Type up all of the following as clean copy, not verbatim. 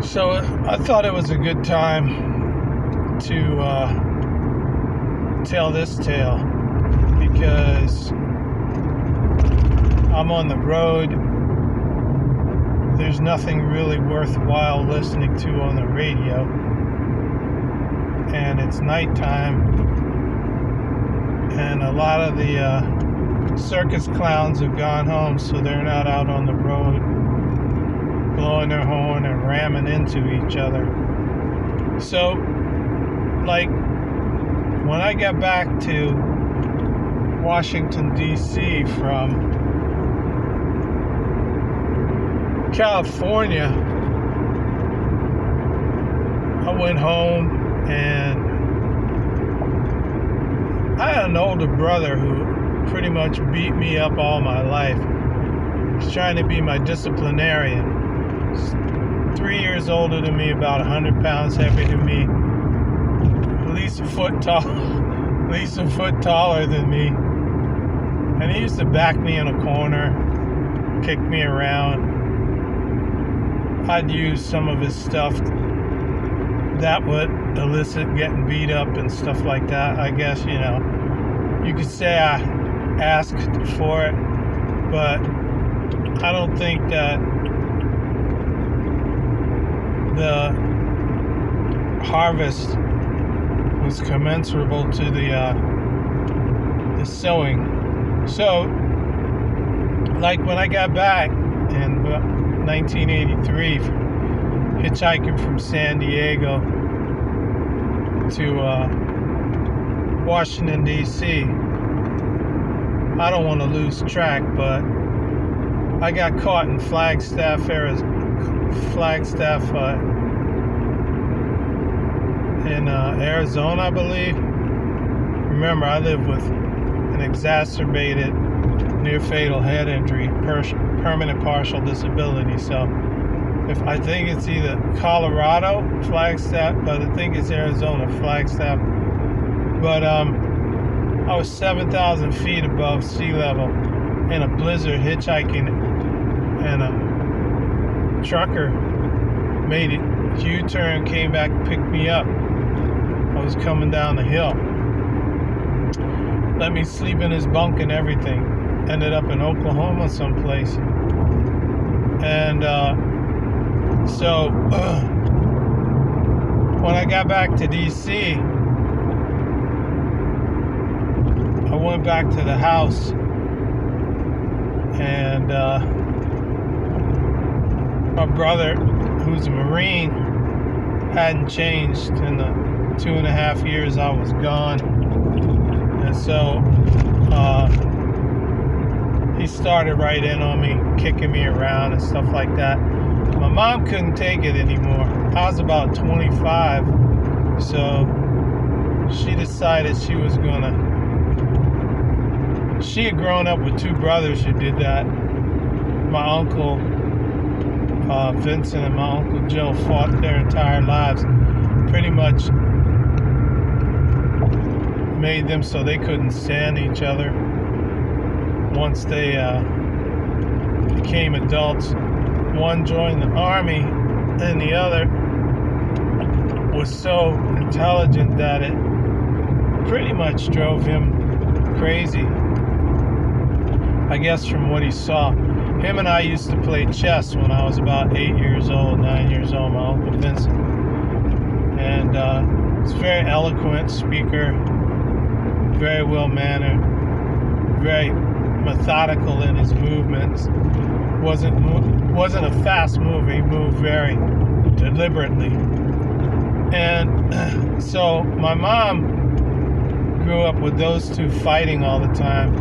So I thought it was a good time to tell this tale because I'm on the road. There's nothing really worthwhile listening to on the radio, and it's nighttime, and a lot of the circus clowns have gone home, so they're not out on the road blowing their horn and ramming into each other. So, like, when I got back to Washington, D.C. from California, I went home, and I had an older brother who pretty much beat me up all my life. He's trying to be my disciplinarian. He's 3 years older than me, about 100 pounds heavier than me, at least a foot taller than me. And he used to back me in a corner, kick me around. I'd use some of his stuff that would elicit getting beat up and stuff like that. I guess, you could say I asked for it, but I don't think that the harvest was commensurable to the sowing. So, like when I got back in 1983, hitchhiking from San Diego to Washington, D.C., I don't want to lose track, but I got caught in Flagstaff in Arizona, I believe. Remember, I live with an exacerbated near-fatal head injury, permanent partial disability. So, I think it's either Colorado, Flagstaff, but I think it's Arizona, Flagstaff. But I was 7,000 feet above sea level in a blizzard hitchhiking, and a trucker made a U-turn, came back and picked me up. I was coming down the hill. Let me sleep in his bunk and everything. Ended up in Oklahoma someplace. And so when I got back to D.C., I went back to the house, and my brother, who's a Marine, hadn't changed in the 2.5 years I was gone. And so he started right in on me, kicking me around and stuff like that. My mom couldn't take it anymore. I was about 25, so she decided she was gonna. She had grown up with two brothers who did that. My uncle Vincent and my uncle Joe fought their entire lives. Pretty much made them so they couldn't stand each other. Once they became adults, one joined the army, and the other was so intelligent that it pretty much drove him crazy. I guess from what he saw. Him and I used to play chess when I was about 9 years old, my Uncle Vincent. And he's a very eloquent speaker, very well-mannered, very methodical in his movements. Wasn't a fast mover, he moved very deliberately. And so my mom grew up with those two fighting all the time.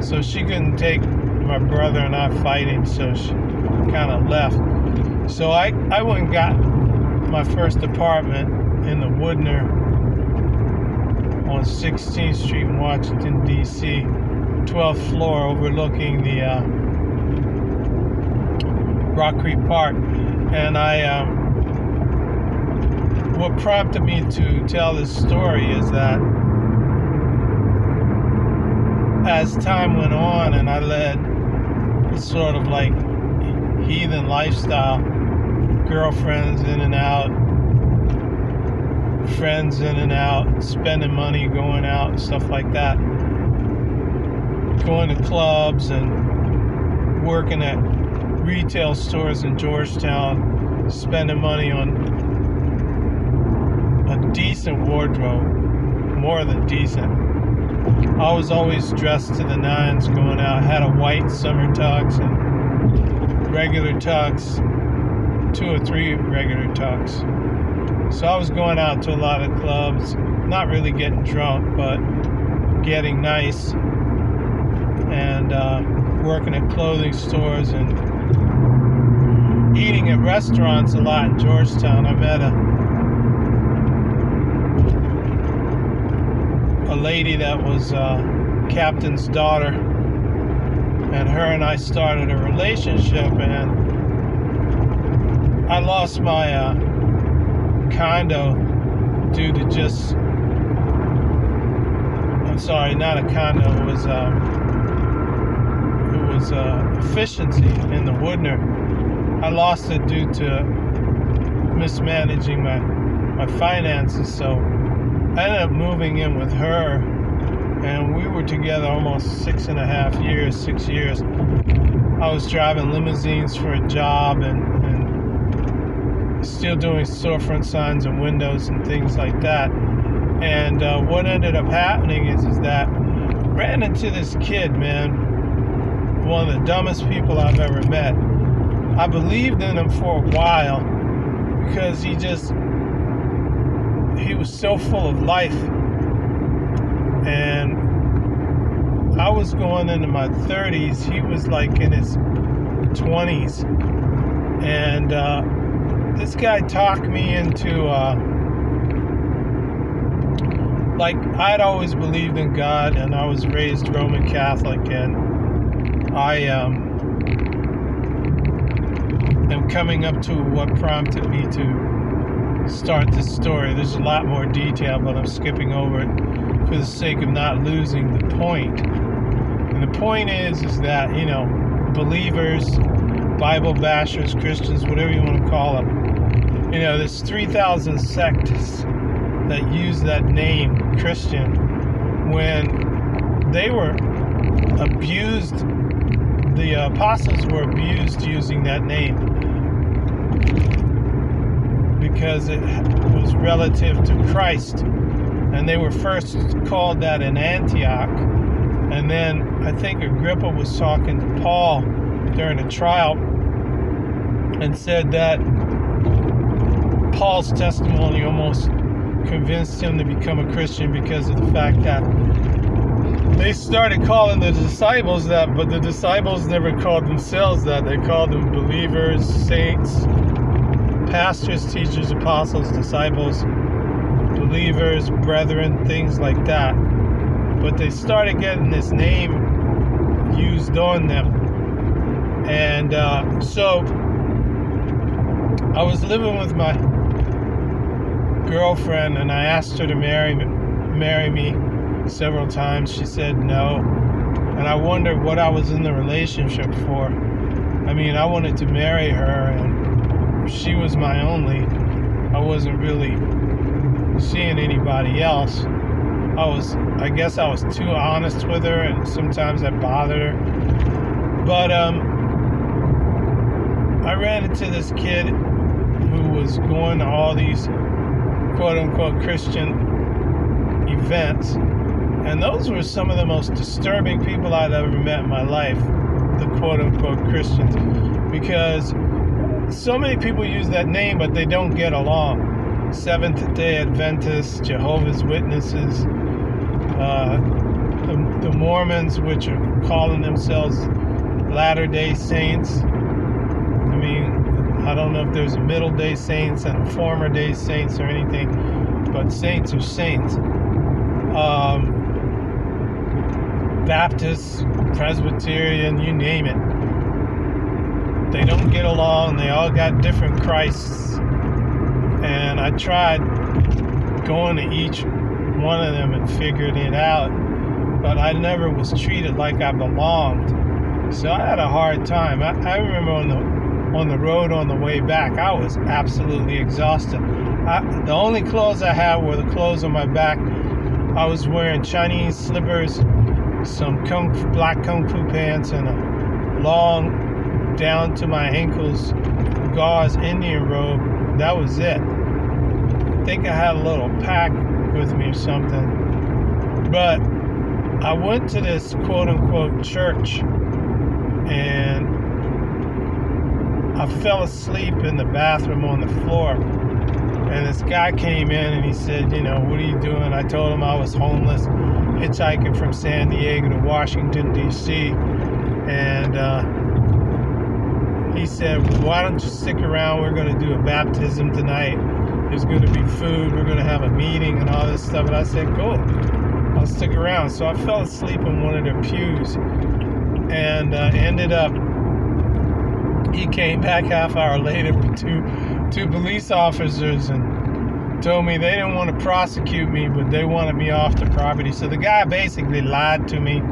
So she couldn't take my brother and I fighting, so she kind of left. So I went and got my first apartment in the Woodner on 16th Street in Washington, D.C., 12th floor overlooking the Rock Creek Park. And what prompted me to tell this story is that as time went on and I led sort of like heathen lifestyle, girlfriends in and out, friends in and out, spending money, going out, stuff like that. Going to clubs and working at retail stores in Georgetown, spending money on a decent wardrobe, more than decent. I was always dressed to the nines going out. I had a white summer tux and regular tux, 2 or 3 regular tux. So I was going out to a lot of clubs, not really getting drunk, but getting nice, and working at clothing stores and eating at restaurants a lot in Georgetown. I met a lady that was captain's daughter, and her and I started a relationship, and I lost my condo due to just, I'm sorry, not a condo, it was efficiency in the Woodner. I lost it due to mismanaging my finances, so I ended up moving in with her, and we were together almost 6 years. I was driving limousines for a job and still doing storefront signs and windows and things like that. And what ended up happening is that I ran into this kid, man, one of the dumbest people I've ever met. I believed in him for a while because he was so full of life. And I was going into my 30s. He was like in his 20s. And this guy talked me into, like, I'd always believed in God, and I was raised Roman Catholic, and I am coming up to what prompted me to start this story. There's a lot more detail, but I'm skipping over it for the sake of not losing the point. And the point is that, you know, believers, Bible bashers, Christians, whatever you want to call them, you know, there's 3,000 sects that use that name, Christian, when they were abused. The apostles were abused using that name because it was relative to Christ, and they were first called that in Antioch, and then I think Agrippa was talking to Paul during a trial and said that Paul's testimony almost convinced him to become a Christian because of the fact that they started calling the disciples that, but the disciples never called themselves that. They called them believers, saints, pastors, teachers, apostles, disciples, believers, brethren, things like that. But they started getting this name used on them. And so I was living with my girlfriend, and I asked her to marry me several times. She said no, and I wondered what I was in the relationship for. I mean, I wanted to marry her, and she was my only. I wasn't really seeing anybody else. I guess I was too honest with her, and sometimes I bothered her. But I ran into this kid who was going to all these quote-unquote Christian events, and those were some of the most disturbing people I'd ever met in my life, the quote-unquote Christians, because so many people use that name, but they don't get along. Seventh-day Adventists, Jehovah's Witnesses, the Mormons, which are calling themselves Latter-day Saints. I mean, I don't know if there's a middle-day saints and a former-day saints or anything, but saints are saints. Baptist, Presbyterian, you name it. They don't get along. They all got different Christs. And I tried going to each one of them and figured it out, but I never was treated like I belonged. So I had a hard time. I remember on the road on the way back. I was absolutely exhausted. The only clothes I had were the clothes on my back. I was wearing Chinese slippers, some black kung fu pants, and a long, down to my ankles, gauze Indian robe. That was it. I think I had a little pack with me or something. But I went to this quote-unquote church, and I fell asleep in the bathroom on the floor. And this guy came in and he said, what are you doing? I told him I was homeless, hitchhiking from San Diego to Washington, D.C. And he said, why don't you stick around? We're going to do a baptism tonight. There's going to be food. We're going to have a meeting and all this stuff. And I said, cool, I'll stick around. So I fell asleep in one of their pews, and ended up, he came back half hour later with two police officers and told me they didn't want to prosecute me, but they wanted me off the property. So the guy basically lied to me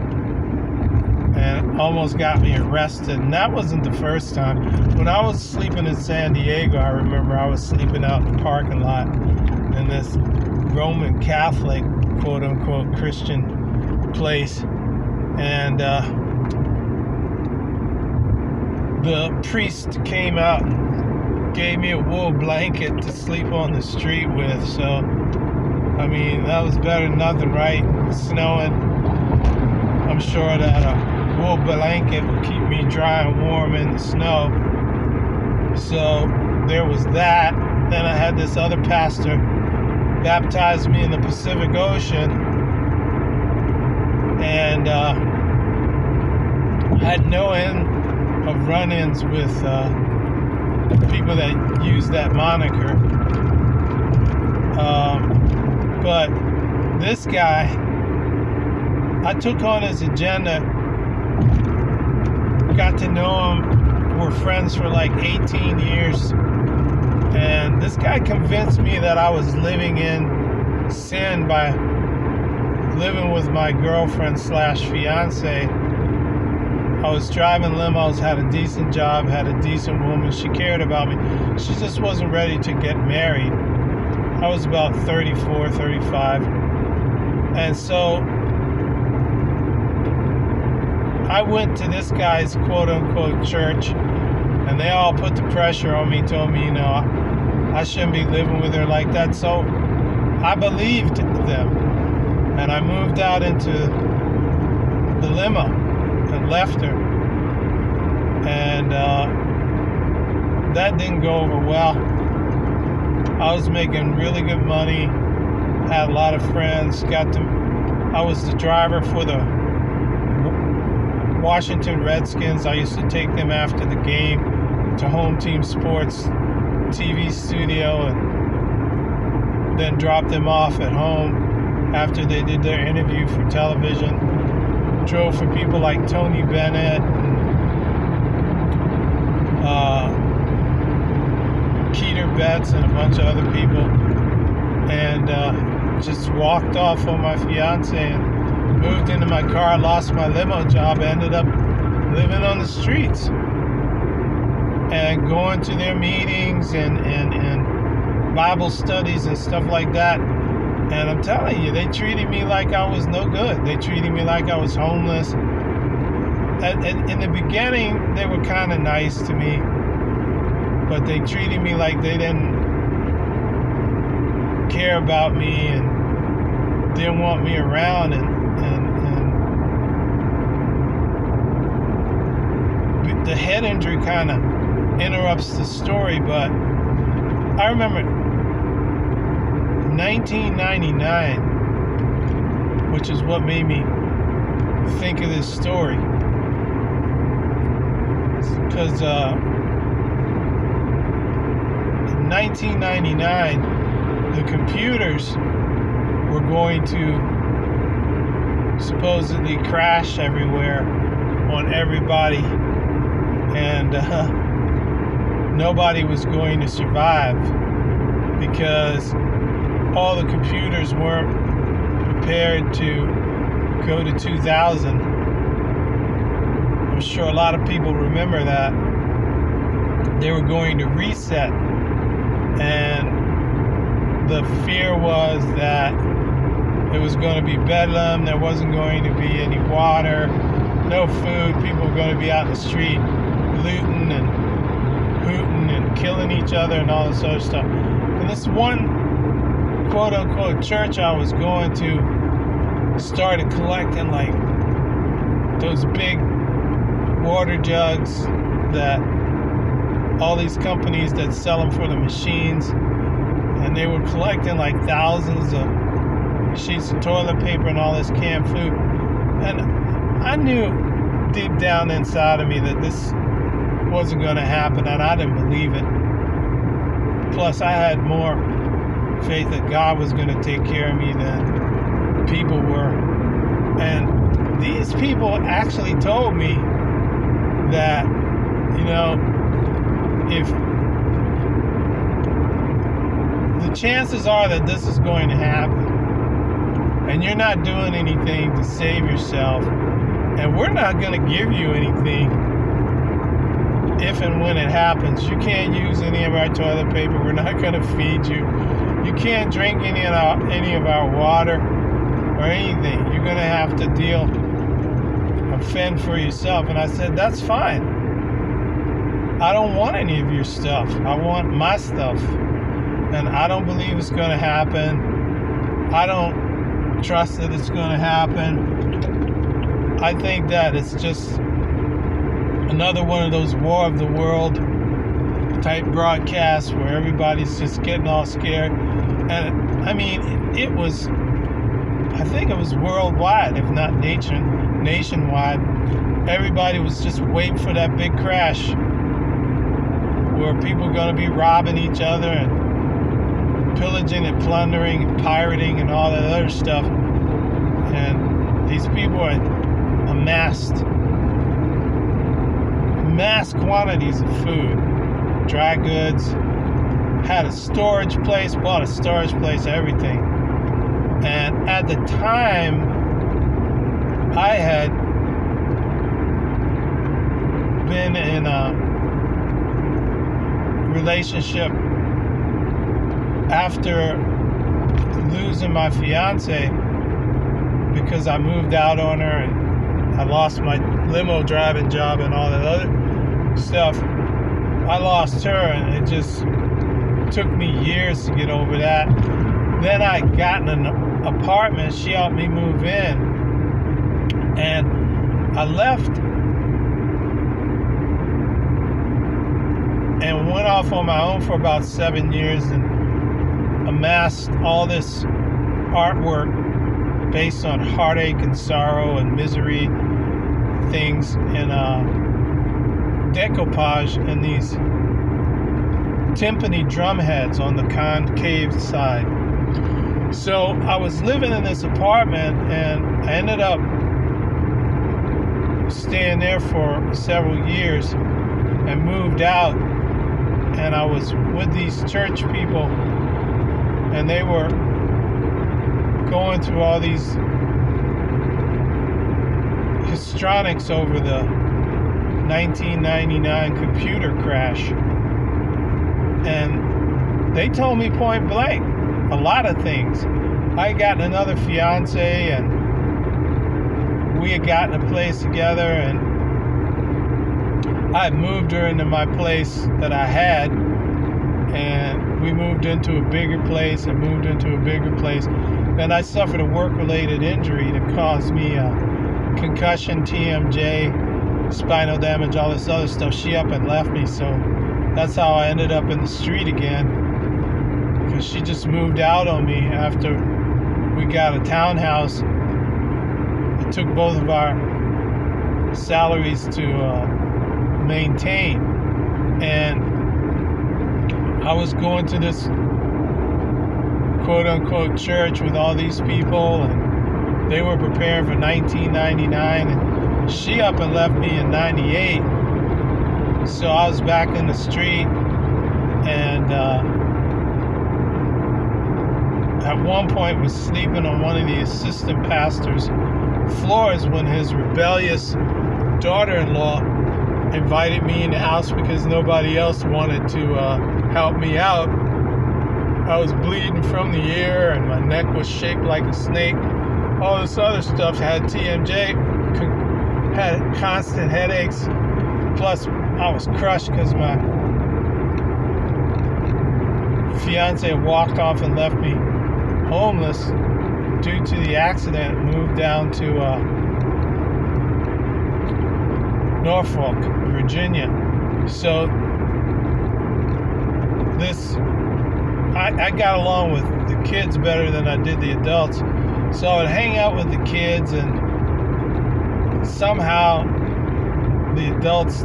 and almost got me arrested. And that wasn't the first time. When I was sleeping in San Diego, I remember I was sleeping out in the parking lot in this Roman Catholic, quote-unquote, Christian place. And the priest came out and gave me a wool blanket to sleep on the street with. So, I mean, that was better than nothing, right? Snowing. I'm sure that a wool blanket would keep me dry and warm in the snow. So there was that. Then I had this other pastor baptize me in the Pacific Ocean, and I had no end of run-ins with people that use that moniker. But this guy, I took on his agenda, got to know him, we're friends for like 18 years, and this guy convinced me that I was living in sin by living with my girlfriend slash fiance. I was driving limos, had a decent job, had a decent woman. She cared about me. She just wasn't ready to get married. I was about 34, 35. And so I went to this guy's quote-unquote church, and they all put the pressure on me, told me, I shouldn't be living with her like that. So I believed them, and I moved out into the limo and left her. And that didn't go over well. I was making really good money, had a lot of friends, I was the driver for the Washington Redskins. I used to take them after the game to Home Team Sports TV studio and then drop them off at home after they did their interview for television. Drove for people like Tony Bennett, Keter Betts, and a bunch of other people, and just walked off on my fiance and moved into my car, lost my limo job, ended up living on the streets and going to their meetings and Bible studies and stuff like that. And I'm telling you, they treated me like I was no good. They treated me like I was homeless. In the beginning, they were kind of nice to me, but they treated me like they didn't care about me and didn't want me around. And the head injury kind of interrupts the story, but I remember 1999, which is what made me think of this story, because in 1999 the computers were going to supposedly crash everywhere on everybody, and nobody was going to survive because all the computers weren't prepared to go to 2000. I'm sure a lot of people remember that. they were going to reset, and the fear was that it was going to be bedlam. There wasn't going to be any water, no food. People were going to be out in the street looting and hooting and killing each other and all this other stuff. And this one quote-unquote church I was going to started collecting like those big water jugs that all these companies that sell them for the machines, and they were collecting like thousands of sheets of toilet paper and all this canned food. And I knew deep down inside of me that this wasn't going to happen, and I didn't believe it. Plus, I had more faith that God was going to take care of me than people were. And these people actually told me that, you know, if the chances are that this is going to happen, and you're not doing anything to save yourself, and we're not going to give you anything if and when it happens. You can't use any of our toilet paper. We're not going to feed you. You can't drink any of our water or anything. You're going to have to deal or fend for yourself. And I said, that's fine. I don't want any of your stuff. I want my stuff. And I don't believe it's going to happen. I don't trust that it's going to happen. I think that it's just another one of those War of the World type broadcasts where everybody's just getting all scared. And I mean, I think it was worldwide, if not nationwide. Everybody was just waiting for that big crash where people are going to be robbing each other and pillaging and plundering and pirating and all that other stuff. And these people are amassed mass quantities of food, dry goods, had a storage place, bought a storage place, everything. And at the time, I had been in a relationship after losing my fiance because I moved out on her and I lost my limo driving job and all that other stuff. I lost her, and it just took me years to get over that. Then I got in an apartment. She helped me move in, and I left and went off on my own for about 7 years and amassed all this artwork based on heartache and sorrow and misery things in decoupage and these timpani drum heads on the concave side. So I was living in this apartment, and I ended up staying there for several years and moved out, and I was with these church people, and they were going through all these histrionics over the 1999 computer crash. And they told me point blank a lot of things. I had gotten another fiance, and we had gotten a place together, and I had moved her into my place that I had, and we moved into a bigger place and moved into a bigger place. Then I suffered a work-related injury that caused me a concussion, TMJ, spinal damage, all this other stuff. She up and left me, so that's how I ended up in the street again, because she just moved out on me after we got a townhouse. It took both of our salaries to maintain, and I was going to this quote-unquote church with all these people, and they were preparing for 1999, and she up and left me in 98. So I was back in the street, and at one point was sleeping on one of the assistant pastor's floors when his rebellious daughter-in-law invited me in the house because nobody else wanted to help me out. I was bleeding from the ear and my neck was shaped like a snake. All this other stuff had TMJ, had constant headaches. Plus, I was crushed because my fiance walked off and left me homeless due to the accident. Moved down to Norfolk, Virginia. So I got along with the kids better than I did the adults. So I would hang out with the kids, and somehow the adults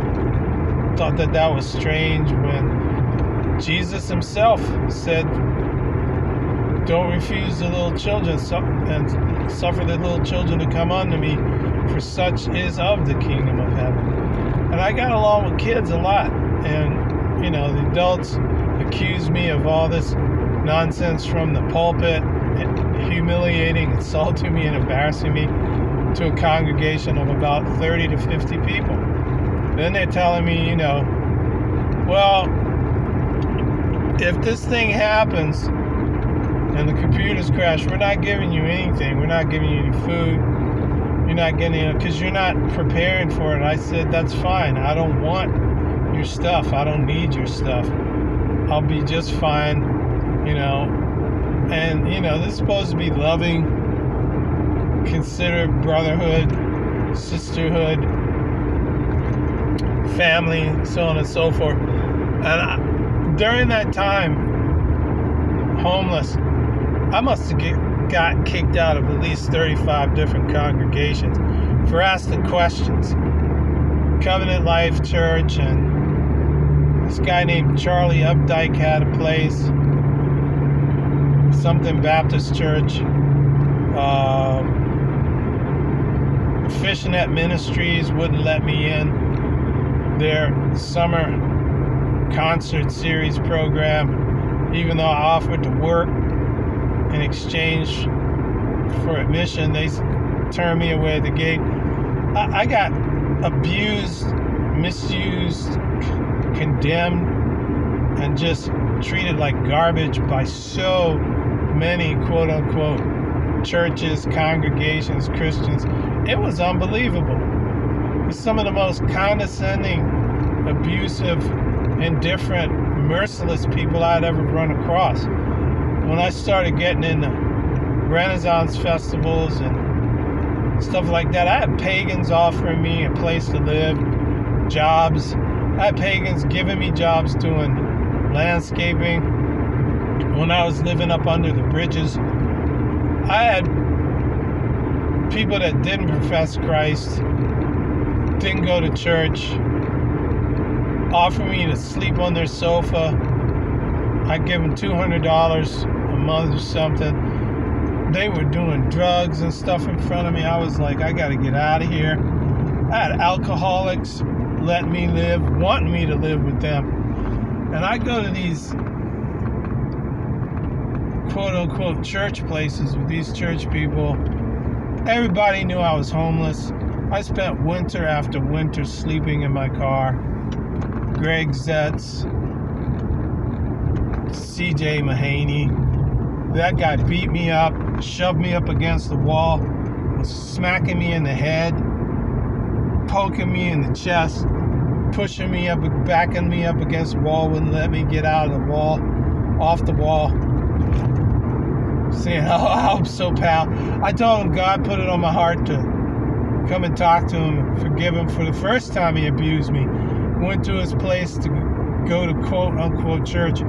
thought that was strange when Jesus himself said, don't refuse the little children and suffer the little children to come unto me, for such is of the kingdom of heaven. And I got along with kids a lot. And, the adults accused me of all this nonsense from the pulpit, humiliating, insulting me, and embarrassing me to a congregation of about 30 to 50 people. Then they're telling me, well, if this thing happens and the computers crash, we're not giving you anything. We're not giving you any food. You're not getting it because you're not preparing for it. I said, that's fine. I don't want your stuff. I don't need your stuff. I'll be just fine, And, this is supposed to be loving, considered brotherhood, sisterhood, family, so on and so forth. And during that time, homeless, I must have got kicked out of at least 35 different congregations for asking questions. Covenant Life Church, and this guy named Charlie Updike had a place. Something Baptist Church. Fishnet Ministries wouldn't let me in their summer concert series program, even though I offered to work in exchange for admission. They turned me away at the gate. I got abused, misused, condemned, and just treated like garbage by so many quote-unquote churches, congregations, Christians. It was unbelievable. Some of the most condescending, abusive, indifferent, merciless people I'd ever run across. When I started getting into Renaissance festivals and stuff like that, I had pagans offering me a place to live, jobs. I had pagans giving me jobs doing landscaping when I was living up under the bridges. I had people that didn't profess Christ, didn't go to church, offer me to sleep on their sofa. I'd give them $200 a month or something. They were doing drugs and stuff in front of me. I was like, I gotta get out of here. I had alcoholics let me live, wanting me to live with them. And I go to these quote-unquote church places with these church people. Everybody knew I was homeless. I spent winter after winter sleeping in my car. Greg Zetz, CJ Mahaney. That guy beat me up, shoved me up against the wall, was smacking me in the head, poking me in the chest, pushing me up, backing me up against the wall, wouldn't let me get out of the wall, off the wall, saying, oh, I hope so, pal. I told him God put it on my heart to come and talk to him and forgive him for the first time he abused me. Went to his place to go to quote-unquote church.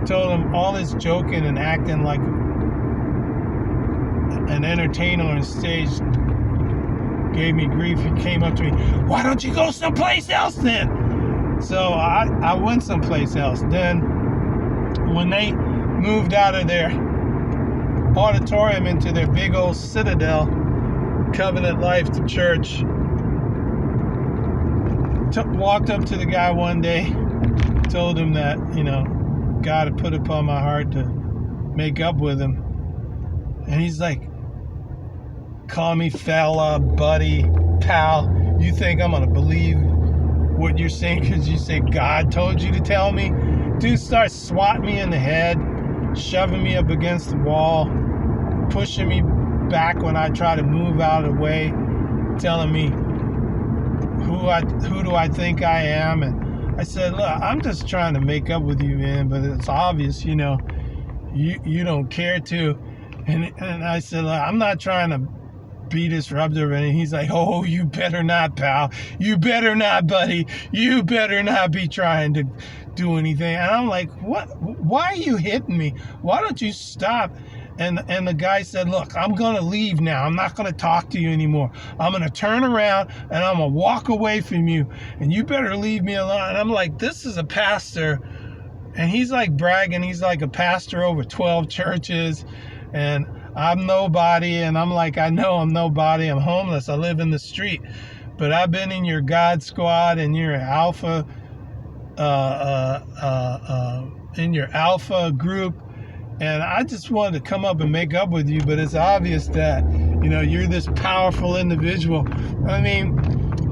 Told him all this joking and acting like an entertainer on stage gave me grief. He came up to me, why don't you go someplace else then? So I went someplace else. Then when they moved out of their auditorium into their big old citadel, Covenant Life Church, walked up to the guy one day, told him that, God had put upon my heart to make up with him. And he's like, call me fella, buddy, pal. You think I'm going to believe what you're saying because you say God told you to tell me. Dude starts swatting me in the head, shoving me up against the wall, pushing me back when I try to move out of the way, telling me who do I think I am. And I said, look, I'm just trying to make up with you, man, but it's obvious, you don't care to. And I said, look, I'm not trying to be disruptive. And he's like, oh, you better not, pal. You better not, buddy. You better not be trying to do anything. And I'm like, what? Why are you hitting me? Why don't you stop? And the guy said, look, I'm going to leave now. I'm not going to talk to you anymore. I'm going to turn around and I'm going to walk away from you. And you better leave me alone. And I'm like, this is a pastor. And he's like bragging. He's like a pastor over 12 churches. And I'm nobody. And I'm like, I know I'm nobody. I'm homeless. I live in the street. But I've been in your God squad and you're alpha, in your alpha group. And I just wanted to come up and make up with you, but it's obvious that, you're this powerful individual. I mean,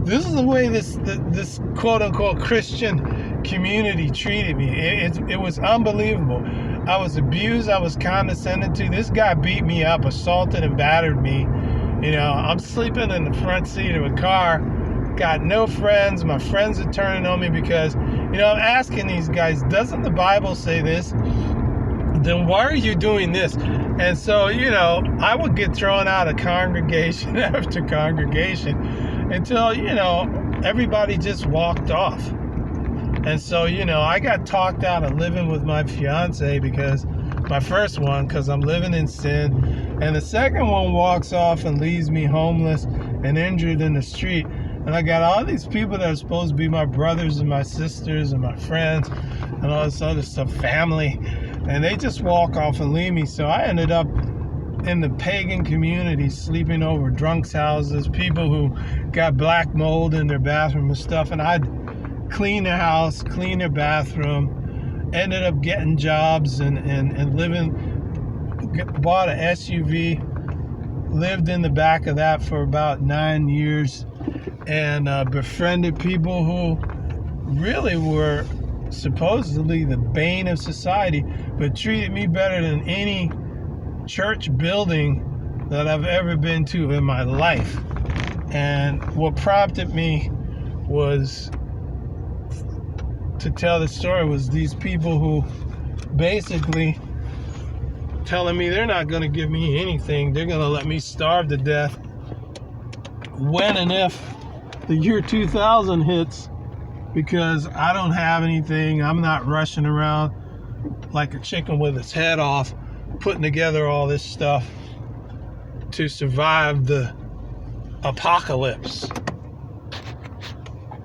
this is the way this quote-unquote Christian community treated me. It was unbelievable. I was abused. I was condescended to. This guy beat me up, assaulted and battered me. I'm sleeping in the front seat of a car. Got no friends. My friends are turning on me because, I'm asking these guys, doesn't the Bible say this? Then why are you doing this? And so, I would get thrown out of congregation after congregation until, everybody just walked off. And so, I got talked out of living with my fiance because my first one, because I'm living in sin. And the second one walks off and leaves me homeless and injured in the street. And I got all these people that are supposed to be my brothers and my sisters and my friends and all this other stuff, family. And they just walk off and leave me. So I ended up in the pagan community, sleeping over drunks' houses, people who got black mold in their bathroom and stuff. And I'd clean their house, clean their bathroom, ended up getting jobs and living, bought an SUV, lived in the back of that for about 9 years, and befriended people who really were supposedly the bane of society, but treated me better than any church building that I've ever been to in my life. And what prompted me was to tell the story was these people who basically telling me they're not going to give me anything. They're going to let me starve to death when and if the year 2000 hits, because I don't have anything. I'm not rushing around like a chicken with its head off, putting together all this stuff to survive the apocalypse.